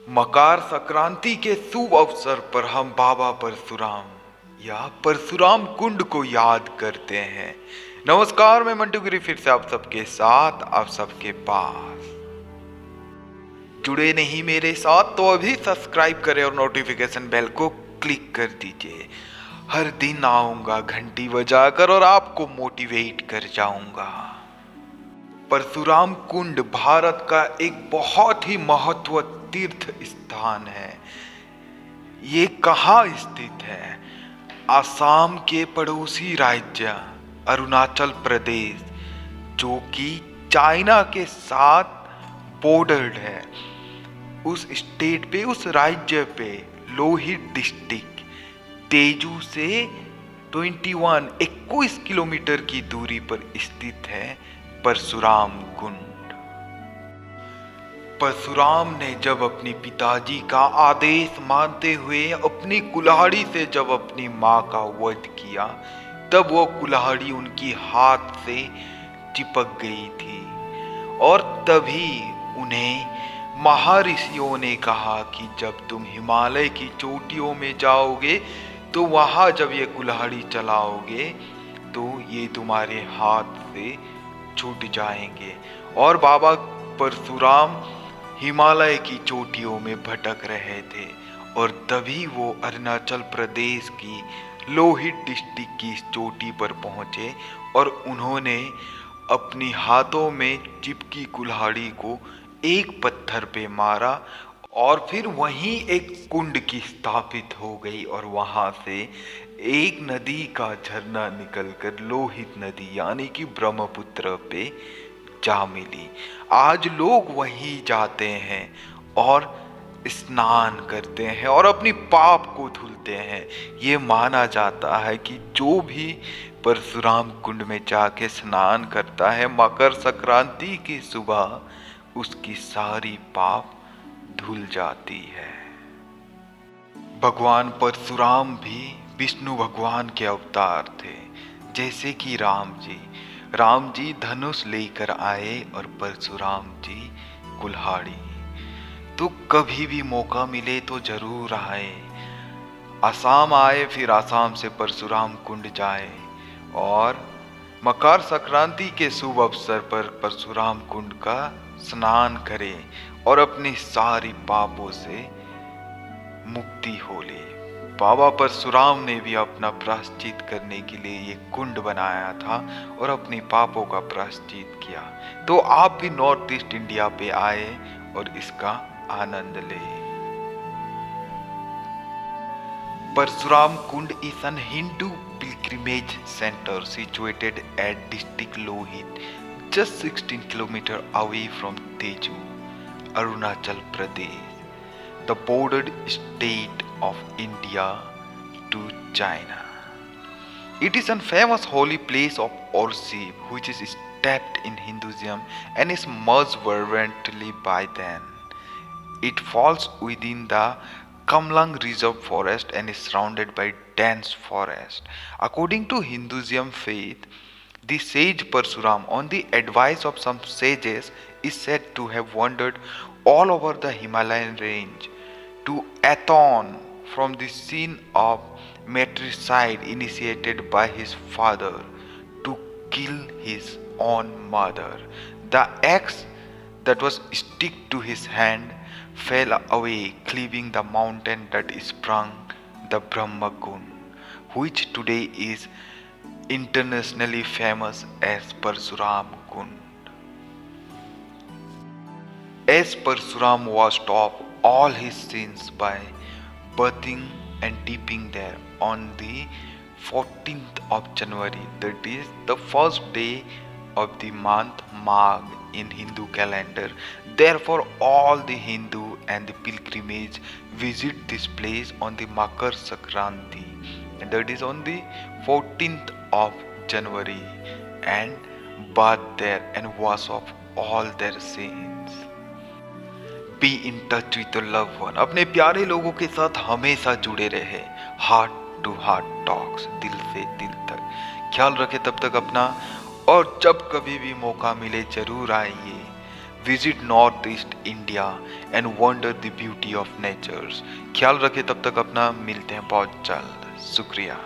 मकर संक्रांति के शुभ अवसर पर हम बाबा परशुराम या परशुराम कुंड को याद करते हैं। नमस्कार, मैं मंटू गिरी फिर से आप सबके साथ, आप सबके पास। जुड़े नहीं मेरे साथ तो अभी सब्सक्राइब करें और नोटिफिकेशन बेल को क्लिक कर दीजिए। हर दिन आऊंगा घंटी बजाकर और आपको मोटिवेट कर जाऊंगा। परशुराम कुंड भारत का एक बहुत ही महत्व तीर्थ स्थान है। ये कहाँ स्थित है? असम के पड़ोसी राज्य अरुणाचल प्रदेश, जो कि चाइना के साथ बॉर्डर्ड है, उस स्टेट पे, उस राज्य पे लोहित डिस्ट्रिक्ट तेजू से 21 किलोमीटर की दूरी पर स्थित है परशुराम कुंड। परशुराम ने जब अपने पिताजी का आदेश मानते हुए अपनी कुल्हाड़ी से जब अपनी मां का वध किया, तब वो कुल्हाड़ी उनकी हाथ से चिपक गई थी और तभी उन्हें महर्षियों ने कहा कि जब तुम हिमालय की चोटियों में जाओगे तो वहां जब ये कुल्हाड़ी चलाओगे तो ये तुम्हारे हाथ से छूट जाएंगे। और बाबा परशुराम हिमालय की चोटियों में भटक रहे थे और तभी वो अरुणाचल प्रदेश की लोहित डिस्ट्रिक्ट की चोटी पर पहुंचे और उन्होंने अपनी हाथों में चिपकी कुल्हाड़ी को एक पत्थर पे मारा और फिर वहीं एक कुंड की स्थापित हो गई और वहां से एक नदी का झरना निकलकर लोहित नदी यानी कि ब्रह्मपुत्र पे जा मिली। आज लोग वहीं जाते हैं और स्नान करते हैं और अपनी पाप को धुलते हैं। ये माना जाता है कि जो भी परशुराम कुंड में जाके स्नान करता है मकर संक्रांति की सुबह उसकी सारी पाप धुल जाती है। भगवान परशुराम भी विष्णु भगवान के अवतार थे, जैसे कि राम जी धनुष लेकर आए और परशुराम जी कुल्हाड़ी। तो कभी भी मौका मिले तो जरूर आए, असम आए फिर असम से परशुराम कुंड जाए और मकर संक्रांति के शुभ अवसर पर परशुराम कुंड का स्नान करें और अपनी सारी पापों से मुक्ति हो ले। बाबा परशुराम ने भी अपना प्रायश्चित करने के लिए ये कुंड बनाया था और अपनी पापों का प्रायश्चित किया। तो आप भी नॉर्थ ईस्ट इंडिया पे आए और इसका आनंद ले। परशुराम कुंड is an Hindu pilgrimage center situated at district Lohit, just 16 kilometers away from Tezu, Arunachal Pradesh, the bordered state of India to China. It is a famous holy place of worship which is steeped in Hinduism and is most fervently by them. It falls within the Kamlang Reserve Forest and is surrounded by dense forest. According to Hinduism faith, the sage Parsuram, on the advice of some sages, is said to have wandered all over the Himalayan range to atone from the sin of matricide initiated by his father to kill his own mother. The axe that was stuck to his hand fell away, cleaving the mountain that sprung the Brahma Kund, which today is internationally famous as Parsuram Kund. As Parsuram washed off all his sins by bathing and dipping there on the 14th of January, that is the first day of the month Magh in Hindu calendar. Therefore, all the Hindu and the pilgrimage visit this place on the Makar Sankranti, and that is on the 14th of January, and bath there and wash off all their sins. Be in touch with your loved one. अपने प्यारे लोगों के साथ हमेशा जुड़े रहे। Heart to heart talks, दिल से दिल तक। ख्याल रखें तब तक अपना, और जब कभी भी मौका मिले जरूर आइए। Visit North East India and wonder the beauty of natures. ख्याल रखें, तब तक अपना, मिलते हैं बहुत जल्द। शुक्रिया।